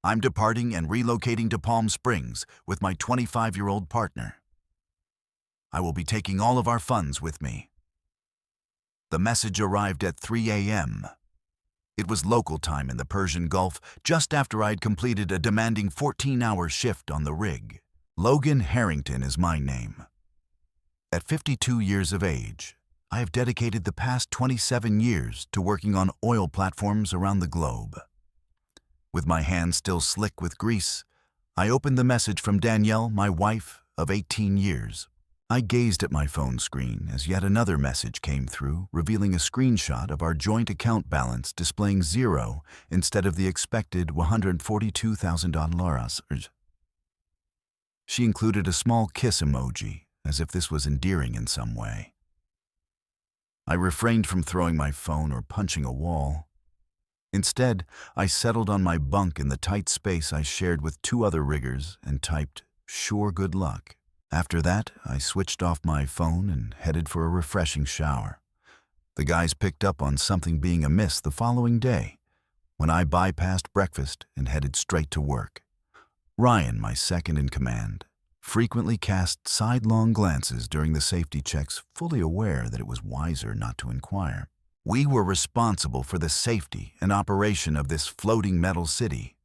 I'm departing and relocating to Palm Springs with my 25-year-old partner. I will be taking all of our funds with me. The message arrived at 3 a.m. It was local time in the Persian Gulf, just after I'd completed a demanding 14-hour shift on the rig. Logan Harrington is my name. At 52 years of age, I have dedicated the past 27 years to working on oil platforms around the globe. With my hands still slick with grease, I opened the message from Danielle, my wife of 18 years. I gazed at my phone screen as yet another message came through, revealing a screenshot of our joint account balance displaying zero instead of the expected $142,000. She included a small kiss emoji, as if this was endearing in some way. I refrained from throwing my phone or punching a wall. Instead, I settled on my bunk in the tight space I shared with two other riggers and typed, "Sure good luck." After that, I switched off my phone and headed for a refreshing shower. The guys picked up on something being amiss the following day, when I bypassed breakfast and headed straight to work. Ryan, my second in command, frequently cast sidelong glances during the safety checks, fully aware that it was wiser not to inquire. We were responsible for the safety and operation of this floating metal city,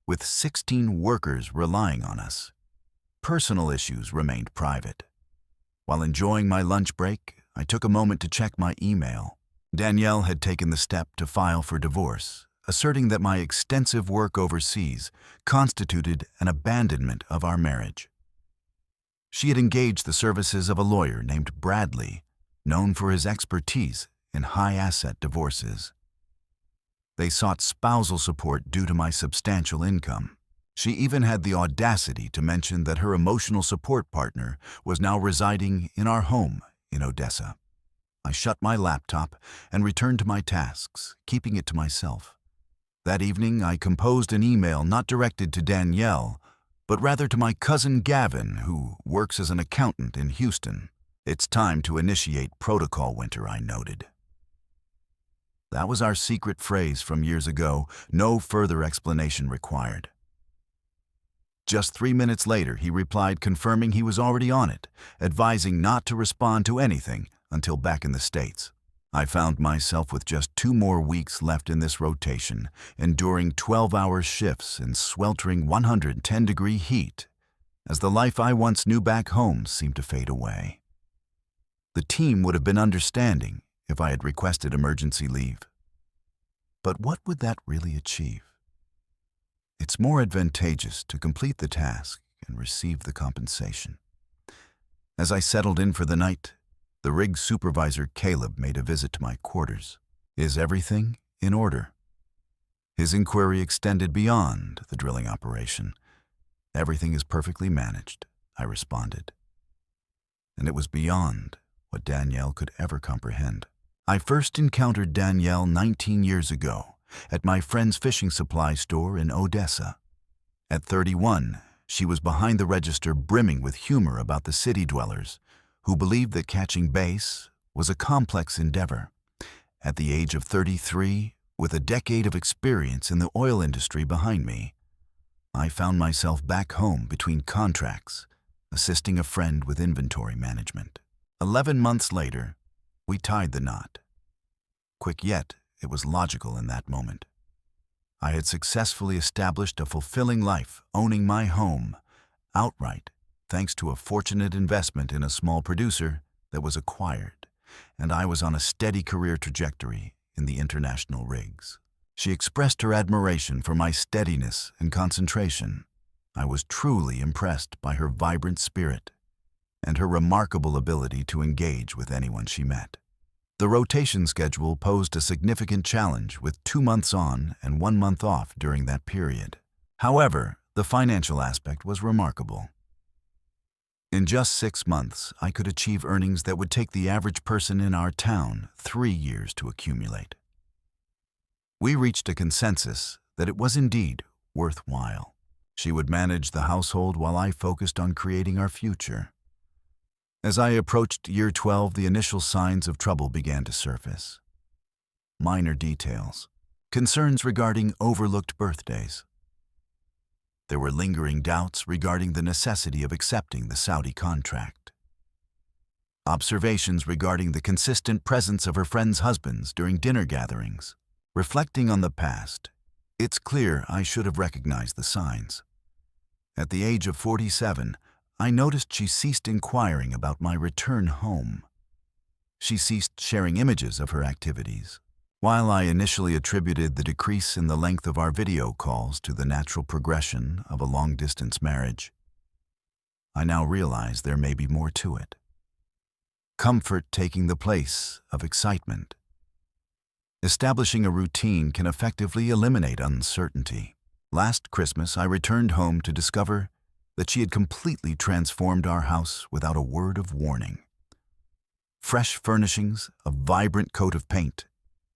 with 16 workers relying on us. Personal issues remained private. While enjoying my lunch break, I took a moment to check my email. Danielle had taken the step to file for divorce, asserting that my extensive work overseas constituted an abandonment of our marriage. She had engaged the services of a lawyer named Bradley, known for his expertise in high-asset divorces. They sought spousal support due to my substantial income. She even had the audacity to mention that her emotional support partner was now residing in our home in Odessa. I shut my laptop and returned to my tasks, keeping it to myself. That evening, I composed an email not directed to Danielle, but rather to my cousin Gavin, who works as an accountant in Houston. "It's time to initiate protocol winter," I noted. That was our secret phrase from years ago, no further explanation required. Just 3 minutes later, he replied confirming he was already on it, advising not to respond to anything until back in the States. I found myself with just 2 more weeks left in this rotation, enduring 12-hour shifts in sweltering 110-degree heat, as the life I once knew back home seemed to fade away. The team would have been understanding if I had requested emergency leave. But what would that really achieve? It's more advantageous to complete the task and receive the compensation. As I settled in for the night, the rig supervisor Caleb made a visit to my quarters. "Is everything in order?" His inquiry extended beyond the drilling operation. "Everything is perfectly managed," I responded. And it was beyond what Danielle could ever comprehend. I first encountered Danielle 19 years ago at my friend's fishing supply store in Odessa. At 31, she was behind the register, brimming with humor about the city dwellers who believed that catching bass was a complex endeavor. At the age of 33, with a decade of experience in the oil industry behind me, I found myself back home between contracts, assisting a friend with inventory management. 11 months later, we tied the knot. Quick yet, it was logical in that moment. I had successfully established a fulfilling life, owning my home outright, thanks to a fortunate investment in a small producer that was acquired, and I was on a steady career trajectory in the international rigs. She expressed her admiration for my steadiness and concentration. I was truly impressed by her vibrant spirit and her remarkable ability to engage with anyone she met. The rotation schedule posed a significant challenge, with 2 months on and 1 month off during that period. However, the financial aspect was remarkable. In just 6 months, I could achieve earnings that would take the average person in our town 3 years to accumulate. We reached a consensus that it was indeed worthwhile. She would manage the household while I focused on creating our future. As I approached year 12, the initial signs of trouble began to surface. Minor details, concerns regarding overlooked birthdays, There were lingering doubts regarding the necessity of accepting the Saudi contract. Observations regarding the consistent presence of her friends' husbands during dinner gatherings. Reflecting on the past, it's clear I should have recognized the signs. At the age of 47, I noticed she ceased inquiring about my return home. She ceased sharing images of her activities. While I initially attributed the decrease in the length of our video calls to the natural progression of a long-distance marriage, I now realize there may be more to it. Comfort taking the place of excitement. Establishing a routine can effectively eliminate uncertainty. Last Christmas, I returned home to discover that she had completely transformed our house without a word of warning. Fresh furnishings, a vibrant coat of paint,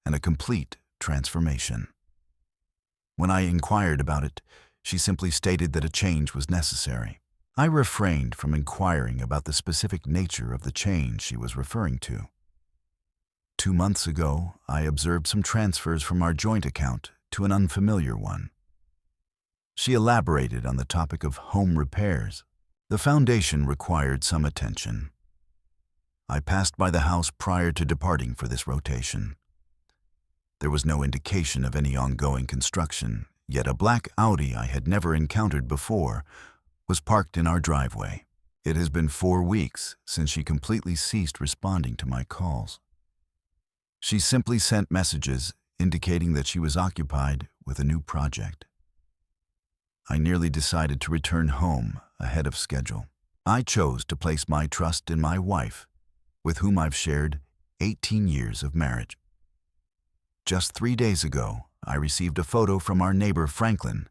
and a complete transformation. When I inquired about it, she simply stated that a change was necessary. I refrained from inquiring about the specific nature of the change she was referring to. 2 months ago, I observed some transfers from our joint account to an unfamiliar one. She elaborated on the topic of home repairs. The foundation required some attention. I passed by the house prior to departing for this rotation. There was no indication of any ongoing construction, yet a black Audi I had never encountered before was parked in our driveway. It has been 4 weeks since she completely ceased responding to my calls. She simply sent messages indicating that she was occupied with a new project. I nearly decided to return home ahead of schedule. I chose to place my trust in my wife, with whom I've shared 18 years of marriage. Just 3 days ago, I received a photo from our neighbor Franklin,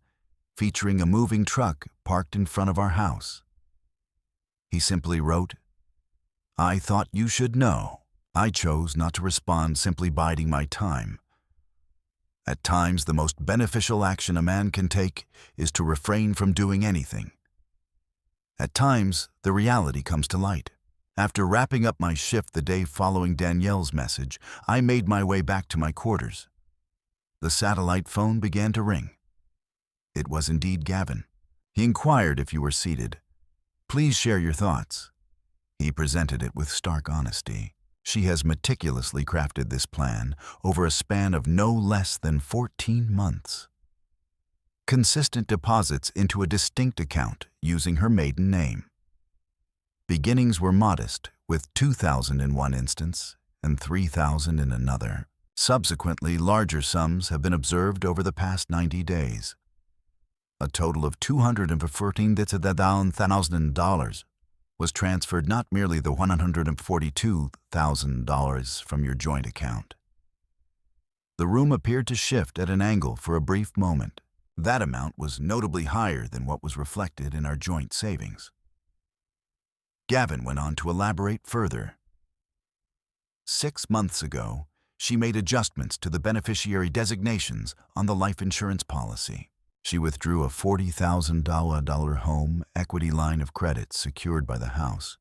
featuring a moving truck parked in front of our house. He simply wrote, "I thought you should know." I chose not to respond, simply biding my time. At times, the most beneficial action a man can take is to refrain from doing anything. At times, the reality comes to light. After wrapping up my shift the day following Danielle's message, I made my way back to my quarters. The satellite phone began to ring. It was indeed Gavin. He inquired if you were seated. "Please share your thoughts." He presented it with stark honesty. She has meticulously crafted this plan over a span of no less than 14 months. Consistent deposits into a distinct account using her maiden name. Beginnings were modest, with $2,000 in one instance and $3,000 in another. Subsequently, larger sums have been observed over the past 90 days. A total of $214,000 was transferred, not merely the $142,000 from your joint account. The room appeared to shift at an angle for a brief moment. That amount was notably higher than what was reflected in our joint savings. Gavin went on to elaborate further. 6 months ago, she made adjustments to the beneficiary designations on the life insurance policy. She withdrew a $40,000 home equity line of credit secured by the house.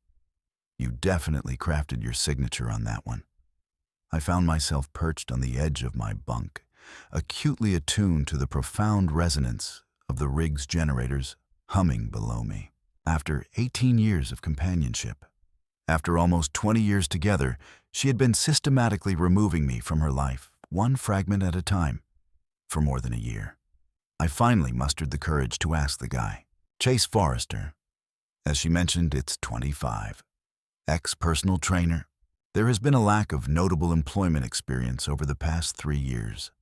You definitely crafted your signature on that one. I found myself perched on the edge of my bunk, acutely attuned to the profound resonance of the rig's generators humming below me. After 18 years of companionship, after almost 20 years together, she had been systematically removing me from her life, one fragment at a time, for more than a year. I finally mustered the courage to ask the guy, Chase Forrester. As she mentioned, it's 25. Ex-personal trainer. There has been a lack of notable employment experience over the past 3 years.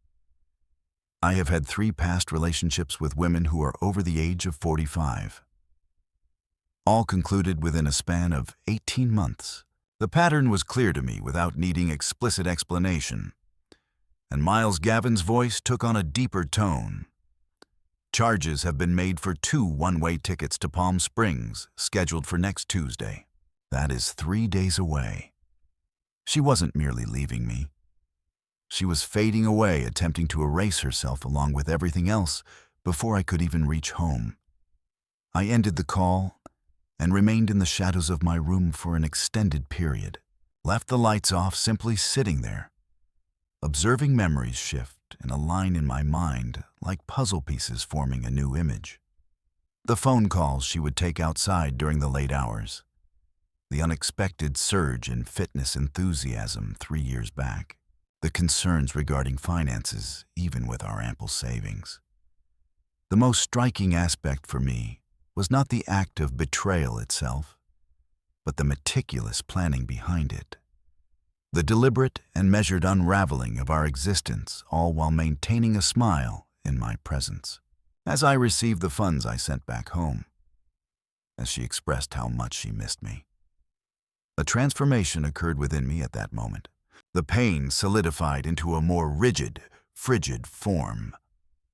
I have had 3 past relationships with women who are over the age of 45. All concluded within a span of 18 months. The pattern was clear to me without needing explicit explanation, and Miles Gavin's voice took on a deeper tone. Charges have been made for 2 one-way tickets to Palm Springs, scheduled for next Tuesday. That is 3 days away. She wasn't merely leaving me. She was fading away, attempting to erase herself along with everything else before I could even reach home. I ended the call and remained in the shadows of my room for an extended period. Left the lights off, simply sitting there, observing memories shift and align in my mind like puzzle pieces forming a new image. The phone calls she would take outside during the late hours. The unexpected surge in fitness enthusiasm 3 years back. The concerns regarding finances, even with our ample savings. The most striking aspect for me was not the act of betrayal itself, but the meticulous planning behind it. The deliberate and measured unraveling of our existence, all while maintaining a smile in my presence. As I received the funds I sent back home, as she expressed how much she missed me. A transformation occurred within me at that moment. The pain solidified into a more rigid, frigid form.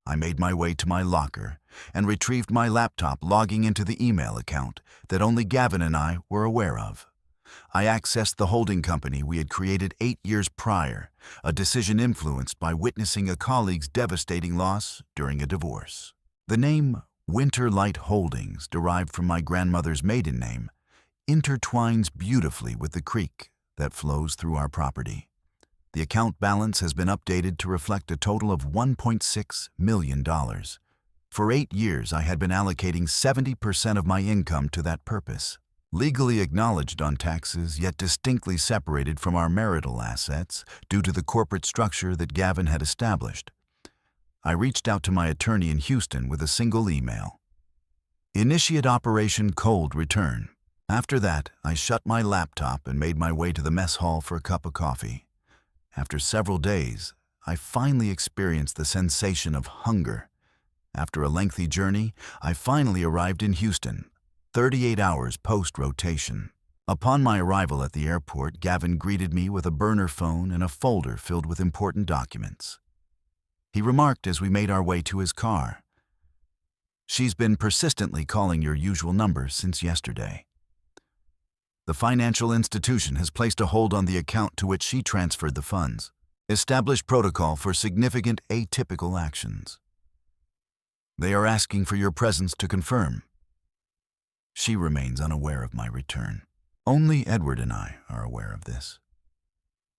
I made my way to my locker and retrieved my laptop, logging into the email account that only Gavin and I were aware of. I accessed the holding company we had created 8 years prior, a decision influenced by witnessing a colleague's devastating loss during a divorce. The name Winter Light Holdings, derived from my grandmother's maiden name, intertwines beautifully with the creek that flows through our property. The account balance has been updated to reflect a total of $1.6 million. For 8 years, I had been allocating 70% of my income to that purpose. Legally acknowledged on taxes, yet distinctly separated from our marital assets due to the corporate structure that Gavin had established. I reached out to my attorney in Houston with a single email. Initiate Operation Cold Return. After that, I shut my laptop and made my way to the mess hall for a cup of coffee. After several days, I finally experienced the sensation of hunger. After a lengthy journey, I finally arrived in Houston, 38 hours post-rotation. Upon my arrival at the airport, Gavin greeted me with a burner phone and a folder filled with important documents. He remarked as we made our way to his car, "She's been persistently calling your usual number since yesterday. The financial institution has placed a hold on the account to which she transferred the funds. Established protocol for significant atypical actions. They are asking for your presence to confirm." She remains unaware of my return. Only Edward and I are aware of this.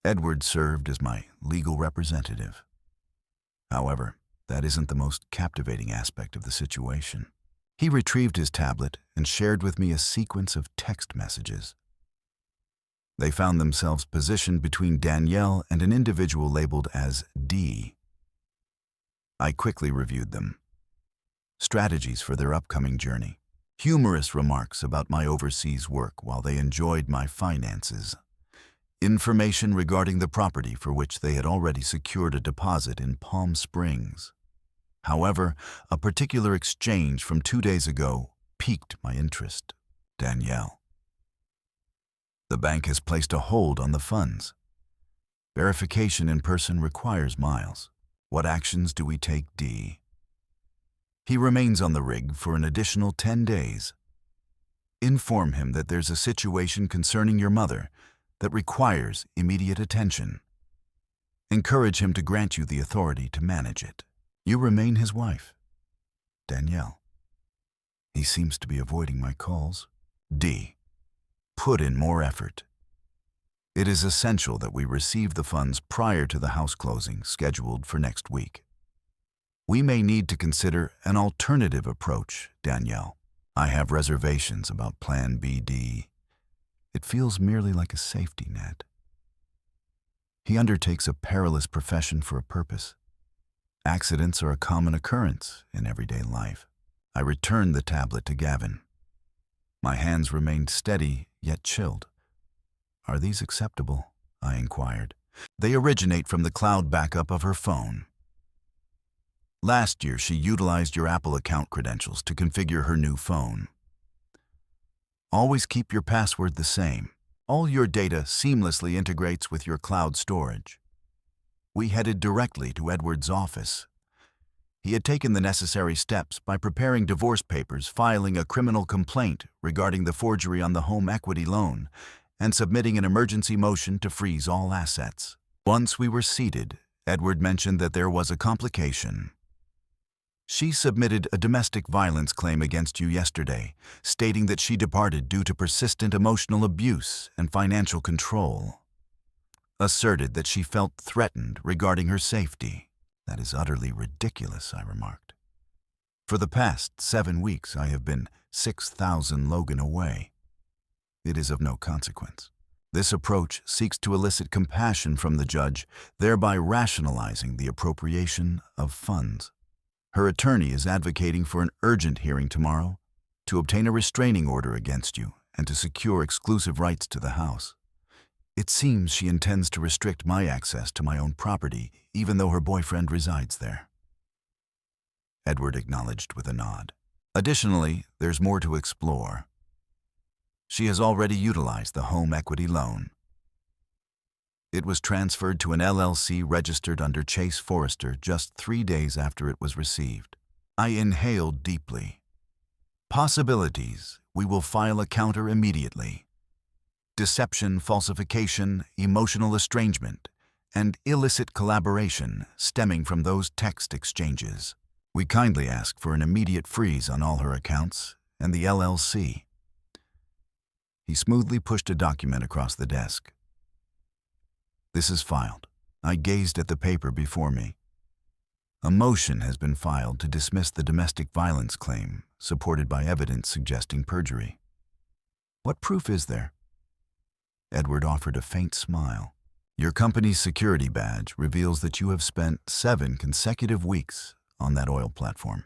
Edward served as my legal representative. However, that isn't the most captivating aspect of the situation. He retrieved his tablet and shared with me a sequence of text messages. They found themselves positioned between Danielle and an individual labeled as D. I quickly reviewed them. Strategies for their upcoming journey. Humorous remarks about my overseas work while they enjoyed my finances. Information regarding the property for which they had already secured a deposit in Palm Springs. However, a particular exchange from 2 days ago piqued my interest. Danielle. The bank has placed a hold on the funds. Verification in person requires Miles. What actions do we take, D? He remains on the rig for an additional 10 days. Inform him that there's a situation concerning your mother that requires immediate attention. Encourage him to grant you the authority to manage it. You remain his wife, Danielle. He seems to be avoiding my calls. D. Put in more effort. It is essential that we receive the funds prior to the house closing scheduled for next week. We may need to consider an alternative approach, Danielle. I have reservations about Plan B, D. It feels merely like a safety net. He undertakes a perilous profession for a purpose. Accidents are a common occurrence in everyday life. I returned the tablet to Gavin. My hands remained steady, yet chilled. Are these acceptable? I inquired. They originate from the cloud backup of her phone. Last year, she utilized your Apple account credentials to configure her new phone. Always keep your password the same. All your data seamlessly integrates with your cloud storage. We headed directly to Edward's office. He had taken the necessary steps by preparing divorce papers, filing a criminal complaint regarding the forgery on the home equity loan, and submitting an emergency motion to freeze all assets. Once we were seated, Edward mentioned that there was a complication. She submitted a domestic violence claim against you yesterday, stating that she departed due to persistent emotional abuse and financial control. Asserted that she felt threatened regarding her safety. That is utterly ridiculous, I remarked. For the past 7 weeks, I have been 6,000 Logan away. It is of no consequence. This approach seeks to elicit compassion from the judge, thereby rationalizing the appropriation of funds. Her attorney is advocating for an urgent hearing tomorrow to obtain a restraining order against you and to secure exclusive rights to the house. It seems she intends to restrict my access to my own property, even though her boyfriend resides there. Edward acknowledged with a nod. Additionally, there's more to explore. She has already utilized the home equity loan. It was transferred to an LLC registered under Chase Forrester just 3 days after it was received. I inhaled deeply. Possibilities. We will file a counter immediately. Deception, falsification, emotional estrangement, and illicit collaboration stemming from those text exchanges. We kindly ask for an immediate freeze on all her accounts and the LLC. He smoothly pushed a document across the desk. This is filed. I gazed at the paper before me. A motion has been filed to dismiss the domestic violence claim, supported by evidence suggesting perjury. What proof is there? Edward offered a faint smile. Your company's security badge reveals that you have spent 7 consecutive weeks on that oil platform.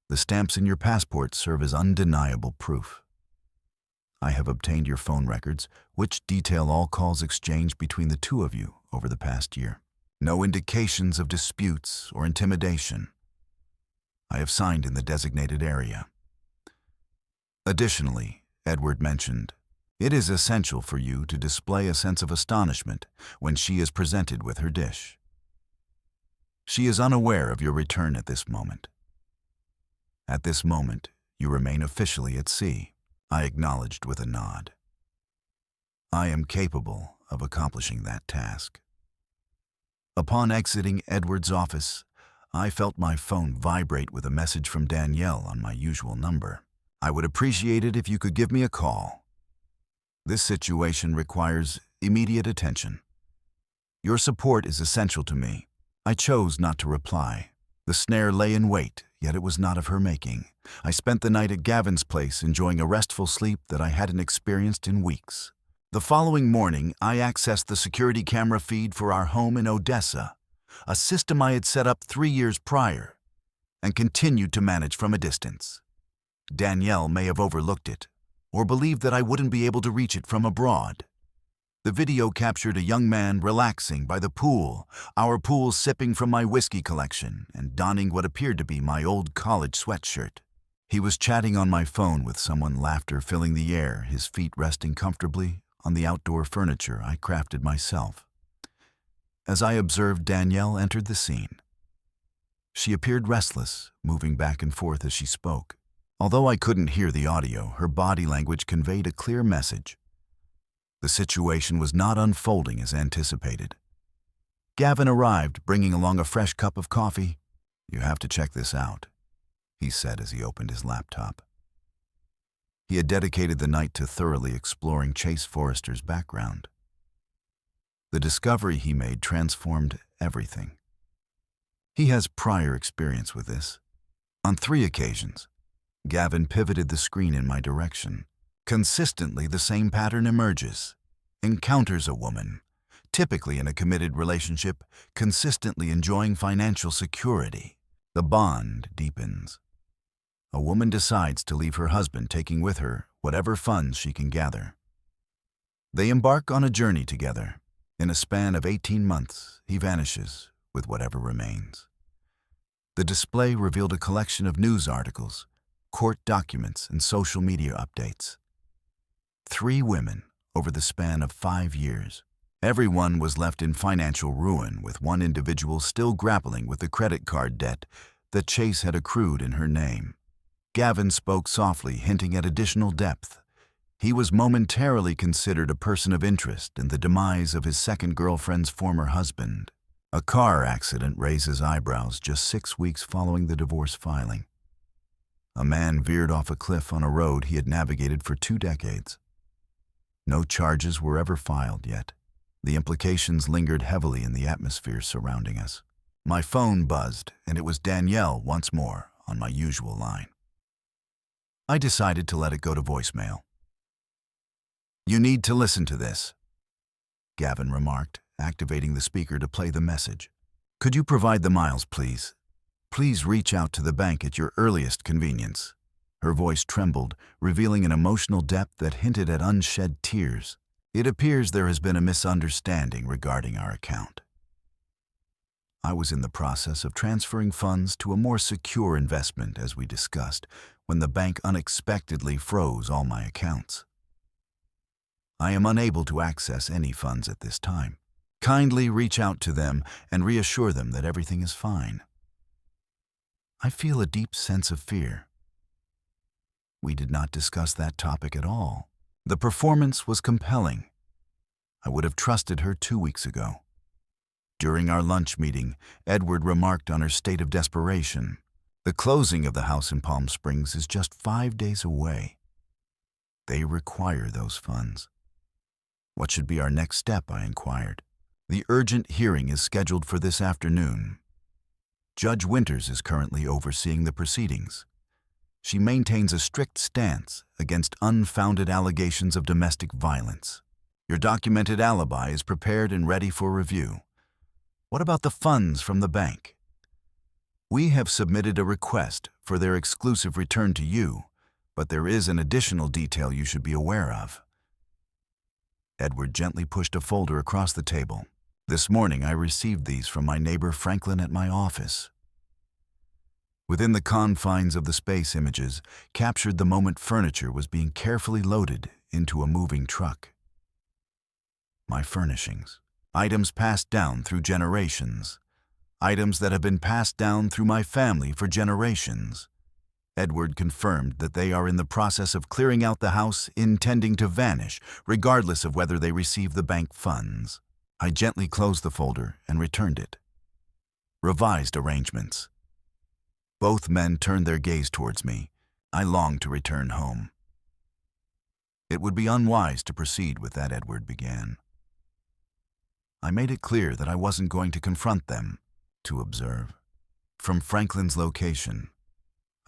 The stamps in your passport serve as undeniable proof. I have obtained your phone records, which detail all calls exchanged between the two of you over the past year. No indications of disputes or intimidation. I have signed in the designated area. Additionally, Edward mentioned, it is essential for you to display a sense of astonishment when she is presented with her dish. She is unaware of your return at this moment. At this moment, you remain officially at sea. I acknowledged with a nod. I am capable of accomplishing that task. Upon exiting Edward's office, I felt my phone vibrate with a message from Danielle on my usual number. I would appreciate it if you could give me a call. This situation requires immediate attention. Your support is essential to me. I chose not to reply. The snare lay in wait, yet it was not of her making. I spent the night at Gavin's place enjoying a restful sleep that I hadn't experienced in weeks. The following morning, I accessed the security camera feed for our home in Odessa, a system I had set up 3 years prior, and continued to manage from a distance. Danielle may have overlooked it, or believed that I wouldn't be able to reach it from abroad. The video captured a young man relaxing by the pool, our pool sipping from my whiskey collection and donning what appeared to be my old college sweatshirt. He was chatting on my phone with someone, laughter filling the air, his feet resting comfortably on the outdoor furniture I crafted myself. As I observed, Danielle entered the scene. She appeared restless, moving back and forth as she spoke. Although I couldn't hear the audio, her body language conveyed a clear message. The situation was not unfolding as anticipated. Gavin arrived, bringing along a fresh cup of coffee. You have to check this out, he said as he opened his laptop. He had dedicated the night to thoroughly exploring Chase Forrester's background. The discovery he made transformed everything. He has prior experience with this. On 3 occasions, Gavin pivoted the screen in my direction. Consistently, the same pattern emerges. Encounters a woman, typically in a committed relationship, consistently enjoying financial security. The bond deepens. A woman decides to leave her husband, taking with her whatever funds she can gather. They embark on a journey together. In a span of 18 months, he vanishes with whatever remains. The display revealed a collection of news articles, court documents, and social media updates. 3 women over the span of 5 years. Everyone was left in financial ruin, with one individual still grappling with the credit card debt that Chase had accrued in her name. Gavin spoke softly, hinting at additional depth. He was momentarily considered a person of interest in the demise of his second girlfriend's former husband. A car accident raises eyebrows just 6 weeks following the divorce filing. A man veered off a cliff on a road he had navigated for 2 decades. No charges were ever filed yet. The implications lingered heavily in the atmosphere surrounding us. My phone buzzed, and it was Danielle once more on my usual line. I decided to let it go to voicemail. "You need to listen to this," Gavin remarked, activating the speaker to play the message. "Could you provide the miles, please? Please reach out to the bank at your earliest convenience." Her voice trembled, revealing an emotional depth that hinted at unshed tears. "It appears there has been a misunderstanding regarding our account. I was in the process of transferring funds to a more secure investment, as we discussed, when the bank unexpectedly froze all my accounts. I am unable to access any funds at this time. Kindly reach out to them and reassure them that everything is fine. I feel a deep sense of fear." We did not discuss that topic at all. The performance was compelling. I would have trusted her 2 weeks ago. During our lunch meeting, Edward remarked on her state of desperation. The closing of the house in Palm Springs is just 5 days away. They require those funds. "What should be our next step?" I inquired. "The urgent hearing is scheduled for this afternoon. Judge Winters is currently overseeing the proceedings. She maintains a strict stance against unfounded allegations of domestic violence. Your documented alibi is prepared and ready for review. What about the funds from the bank? We have submitted a request for their exclusive return to you, but there is an additional detail you should be aware of." Edward gently pushed a folder across the table. "This morning I received these from my neighbor Franklin at my office." Within the confines of the space images, captured the moment furniture was being carefully loaded into a moving truck. My furnishings. Items passed down through generations. Items that have been passed down through my family for generations. Edward confirmed that they are in the process of clearing out the house, intending to vanish, regardless of whether they receive the bank funds. I gently closed the folder and returned it. Revised arrangements. Both men turned their gaze towards me. I longed to return home. "It would be unwise to proceed with that," Edward began. I made it clear that I wasn't going to confront them. To observe. From Franklin's location,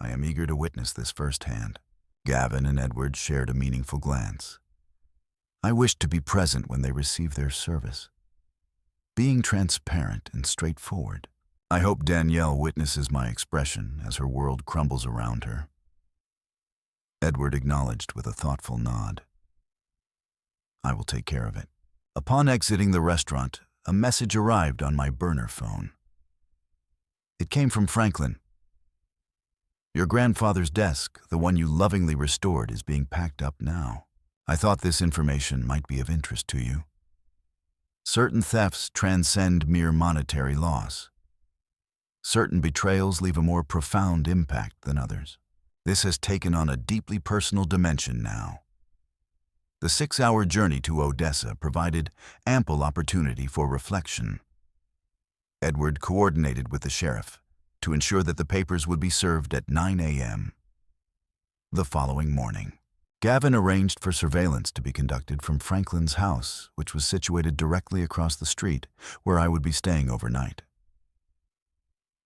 I am eager to witness this firsthand. Gavin and Edward shared a meaningful glance. I wished to be present when they received their service. Being transparent and straightforward. I hope Danielle witnesses my expression as her world crumbles around her. Edward acknowledged with a thoughtful nod. "I will take care of it." Upon exiting the restaurant, a message arrived on my burner phone. It came from Franklin. "Your grandfather's desk, the one you lovingly restored, is being packed up now. I thought this information might be of interest to you. Certain thefts transcend mere monetary loss. Certain betrayals leave a more profound impact than others. This has taken on a deeply personal dimension now. The 6-hour journey to Odessa provided ample opportunity for reflection." Edward coordinated with the sheriff to ensure that the papers would be served at 9 a.m. The following morning, Gavin arranged for surveillance to be conducted from Franklin's house, which was situated directly across the street, where I would be staying overnight.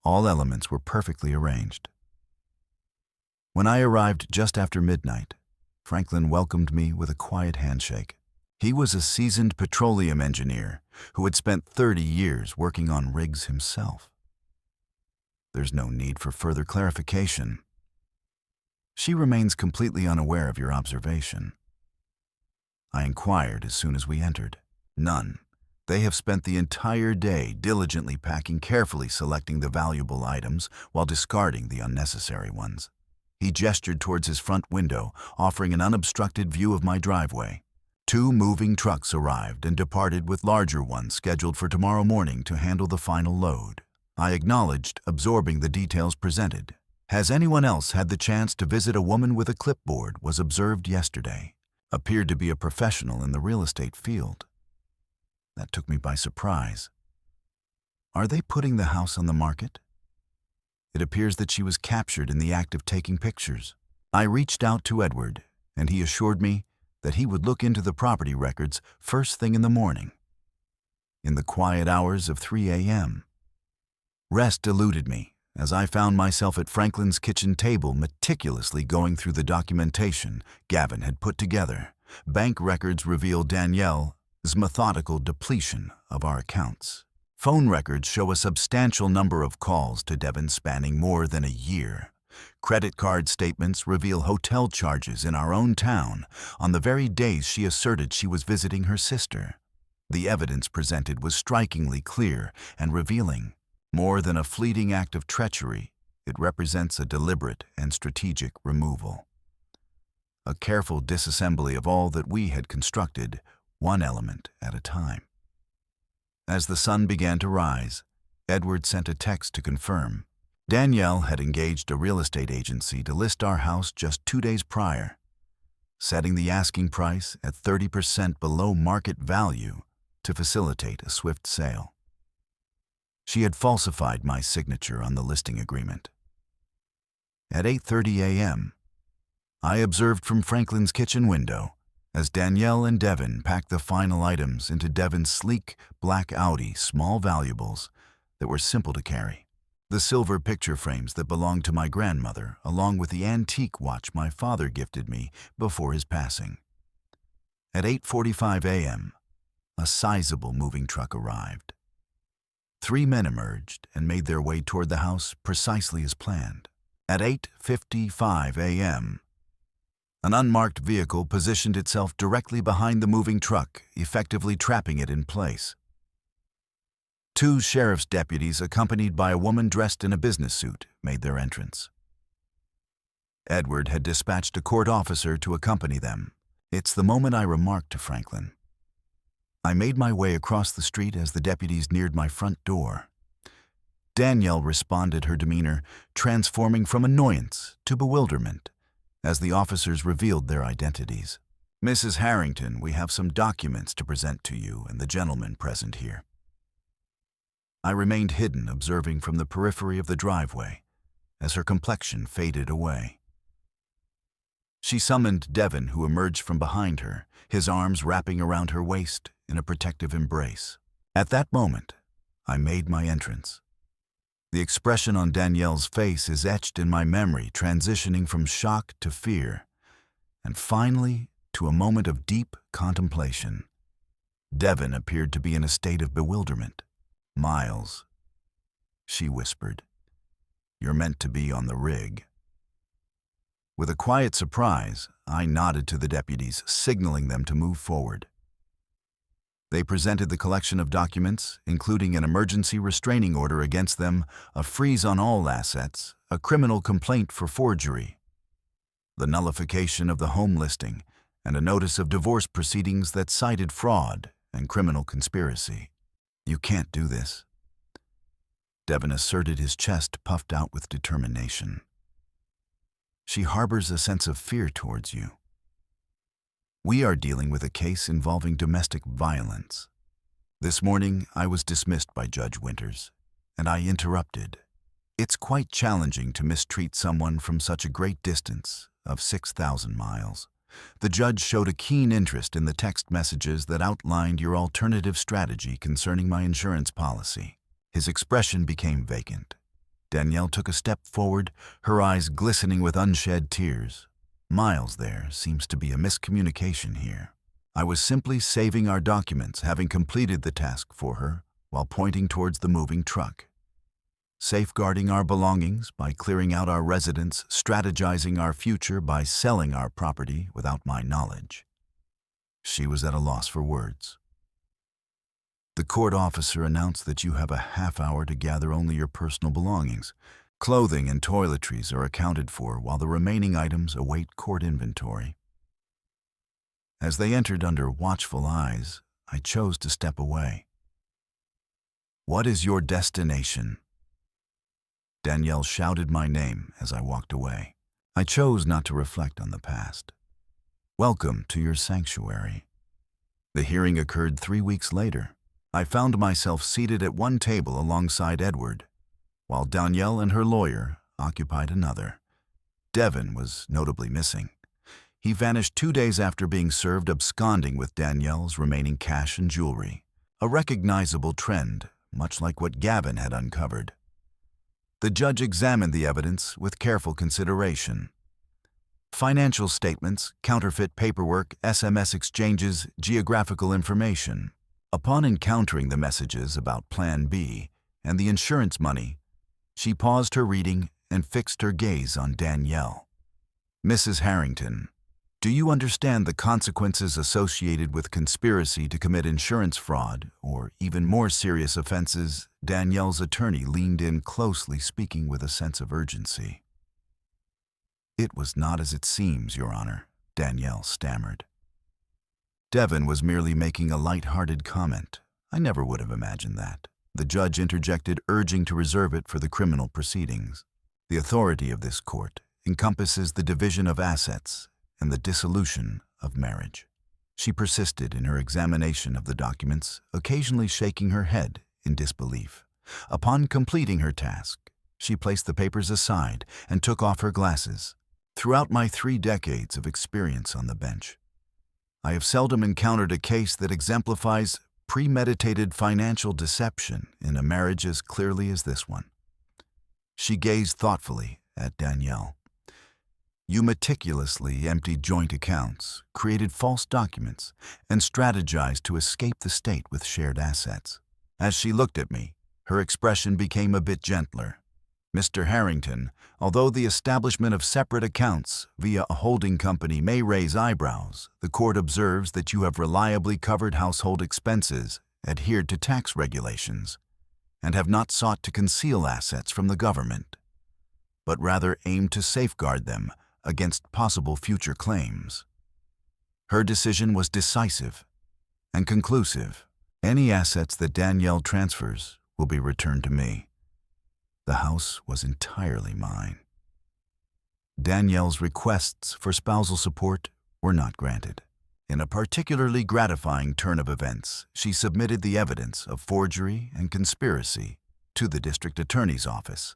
All elements were perfectly arranged. When I arrived just after midnight, Franklin welcomed me with a quiet handshake. He was a seasoned petroleum engineer who had spent 30 years working on rigs himself. "There's no need for further clarification. She remains completely unaware of your observation." I inquired as soon as we entered. "None. They have spent the entire day diligently packing, carefully selecting the valuable items while discarding the unnecessary ones." He gestured towards his front window, offering an unobstructed view of my driveway. 2 moving trucks arrived and departed, with larger ones scheduled for tomorrow morning to handle the final load. I acknowledged, absorbing the details presented. "Has anyone else had the chance to visit a woman with a clipboard?" was observed yesterday. Appeared to be a professional in the real estate field. That took me by surprise. "Are they putting the house on the market?" It appears that she was captured in the act of taking pictures. I reached out to Edward, and he assured me that he would look into the property records first thing in the morning. In the quiet hours of 3 a.m. Rest eluded me, as I found myself at Franklin's kitchen table meticulously going through the documentation Gavin had put together. Bank records reveal Danielle's methodical depletion of our accounts. Phone records show a substantial number of calls to Devon spanning more than a year. Credit card statements reveal hotel charges in our own town on the very days she asserted she was visiting her sister. The evidence presented was strikingly clear and revealing. More than a fleeting act of treachery, it represents a deliberate and strategic removal. A careful disassembly of all that we had constructed, one element at a time. As the sun began to rise, Edward sent a text to confirm. Danielle had engaged a real estate agency to list our house just 2 days prior, setting the asking price at 30% below market value to facilitate a swift sale. She had falsified my signature on the listing agreement. At 8:30 a.m., I observed from Franklin's kitchen window as Danielle and Devon packed the final items into Devon's sleek black Audi small valuables that were simple to carry. The silver picture frames that belonged to my grandmother, along with the antique watch my father gifted me before his passing. At 8:45 a.m., a sizable moving truck arrived. 3 men emerged and made their way toward the house precisely as planned. At 8:55 a.m., an unmarked vehicle positioned itself directly behind the moving truck, effectively trapping it in place. 2 sheriff's deputies, accompanied by a woman dressed in a business suit, made their entrance. Edward had dispatched a court officer to accompany them. It's the moment I remarked to Franklin. I made my way across the street as the deputies neared my front door. Danielle responded, her demeanor transforming from annoyance to bewilderment as the officers revealed their identities. "Mrs. Harrington, we have some documents to present to you and the gentleman present here." I remained hidden, observing from the periphery of the driveway as her complexion faded away. She summoned Devon, who emerged from behind her, his arms wrapping around her waist in a protective embrace. At that moment, I made my entrance. The expression on Danielle's face is etched in my memory, transitioning from shock to fear, and finally to a moment of deep contemplation. Devon appeared to be in a state of bewilderment. "Miles," she whispered, "you're meant to be on the rig." With a quiet surprise, I nodded to the deputies, signaling them to move forward. They presented the collection of documents, including an emergency restraining order against them, a freeze on all assets, a criminal complaint for forgery, the nullification of the home listing, and a notice of divorce proceedings that cited fraud and criminal conspiracy. "You can't do this," Devon asserted, his chest puffed out with determination. "She harbors a sense of fear towards you. We are dealing with a case involving domestic violence." This morning, I was dismissed by Judge Winters, and I interrupted. "It's quite challenging to mistreat someone from such a great distance of 6,000 miles. The judge showed a keen interest in the text messages that outlined your alternative strategy concerning my insurance policy." His expression became vacant. Danielle took a step forward, her eyes glistening with unshed tears. "Miles, there seems to be a miscommunication here. I was simply saving our documents, having completed the task for her, while pointing towards the moving truck. Safeguarding our belongings by clearing out our residence, strategizing our future by selling our property without my knowledge." She was at a loss for words. "The court officer announced that you have a half-hour to gather only your personal belongings. Clothing and toiletries are accounted for, while the remaining items await court inventory." As they entered under watchful eyes, I chose to step away. "What is your destination?" Danielle shouted my name as I walked away. I chose not to reflect on the past. "Welcome to your sanctuary." The hearing occurred 3 weeks later. I found myself seated at one table alongside Edward, while Danielle and her lawyer occupied another. Devon was notably missing. He vanished 2 days after being served, absconding with Danielle's remaining cash and jewelry, a recognizable trend, much like what Gavin had uncovered. The judge examined the evidence with careful consideration. Financial statements, counterfeit paperwork, SMS exchanges, geographical information. Upon encountering the messages about Plan B and the insurance money, she paused her reading and fixed her gaze on Danielle. "Mrs. Harrington, do you understand the consequences associated with conspiracy to commit insurance fraud or even more serious offenses?" Danielle's attorney leaned in closely, speaking with a sense of urgency. "It was not as it seems, Your Honor," Danielle stammered. Devon was merely making a light-hearted comment. "I never would have imagined that." The judge interjected, urging to reserve it for the criminal proceedings. "The authority of this court encompasses the division of assets and the dissolution of marriage." She persisted in her examination of the documents, occasionally shaking her head in disbelief. Upon completing her task, she placed the papers aside and took off her glasses. "Throughout my 3 decades of experience on the bench, I have seldom encountered a case that exemplifies premeditated financial deception in a marriage as clearly as this one." She gazed thoughtfully at Danielle. "You meticulously emptied joint accounts, created false documents, and strategized to escape the state with shared assets." As she looked at me, her expression became a bit gentler. "Mr. Harrington, although the establishment of separate accounts via a holding company may raise eyebrows, the court observes that you have reliably covered household expenses, adhered to tax regulations, and have not sought to conceal assets from the government, but rather aimed to safeguard them against possible future claims." Her decision was decisive and conclusive. "Any assets that Danielle transfers will be returned to me. The house was entirely mine." Danielle's requests for spousal support were not granted. In a particularly gratifying turn of events, she submitted the evidence of forgery and conspiracy to the district attorney's office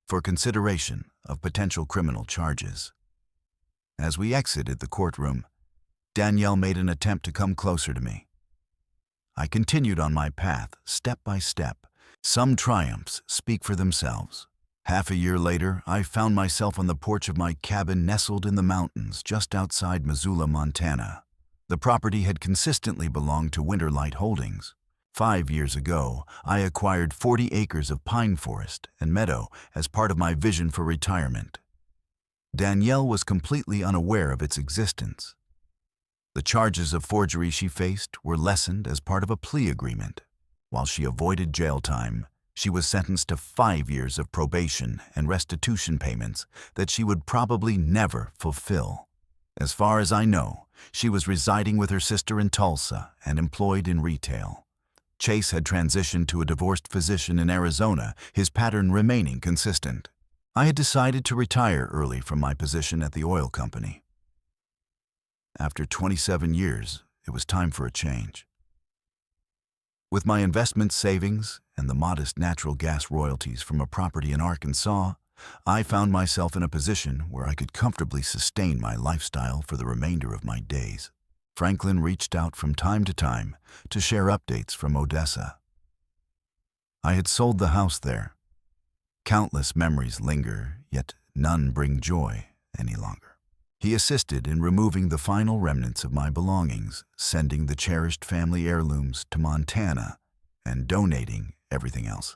for consideration of potential criminal charges. As we exited the courtroom, Danielle made an attempt to come closer to me. I continued on my path, step by step. Some triumphs speak for themselves. Half a year later, I found myself on the porch of my cabin nestled in the mountains just outside Missoula, Montana. The property had consistently belonged to Winterlight Holdings. 5 years ago, I acquired 40 acres of pine forest and meadow as part of my vision for retirement. Danielle was completely unaware of its existence. The charges of forgery she faced were lessened as part of a plea agreement. While she avoided jail time, she was sentenced to 5 years of probation and restitution payments that she would probably never fulfill. As far as I know, she was residing with her sister in Tulsa and employed in retail. Chase had transitioned to a divorced physician in Arizona, his pattern remaining consistent. I had decided to retire early from my position at the oil company. After 27 years, it was time for a change. With my investment savings and the modest natural gas royalties from a property in Arkansas, I found myself in a position where I could comfortably sustain my lifestyle for the remainder of my days. Franklin reached out from time to time to share updates from Odessa. I had sold the house there. Countless memories linger, yet none bring joy any longer. He assisted in removing the final remnants of my belongings, sending the cherished family heirlooms to Montana, and donating everything else.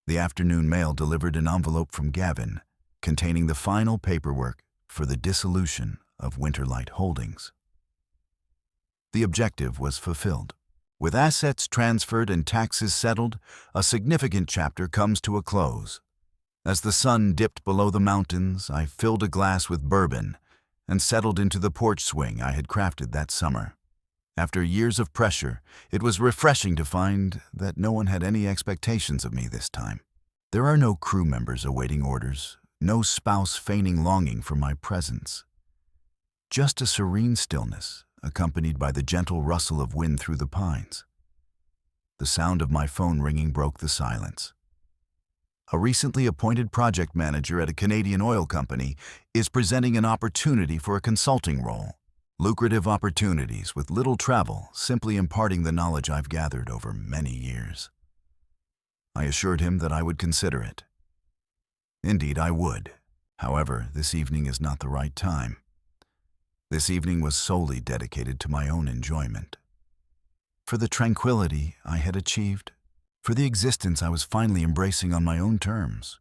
The afternoon mail delivered an envelope from Gavin containing the final paperwork for the dissolution of Winterlight Holdings. The objective was fulfilled. With assets transferred and taxes settled, a significant chapter comes to a close. As the sun dipped below the mountains, I filled a glass with bourbon and settled into the porch swing I had crafted that summer. After years of pressure, it was refreshing to find that no one had any expectations of me this time. There are no crew members awaiting orders, no spouse feigning longing for my presence. Just a serene stillness, accompanied by the gentle rustle of wind through the pines. The sound of my phone ringing broke the silence. A recently appointed project manager at a Canadian oil company is presenting an opportunity for a consulting role. Lucrative opportunities with little travel, simply imparting the knowledge I've gathered over many years. I assured him that I would consider it. Indeed, I would. However, this evening is not the right time. This evening was solely dedicated to my own enjoyment. For the tranquility I had achieved, for the existence I was finally embracing on my own terms.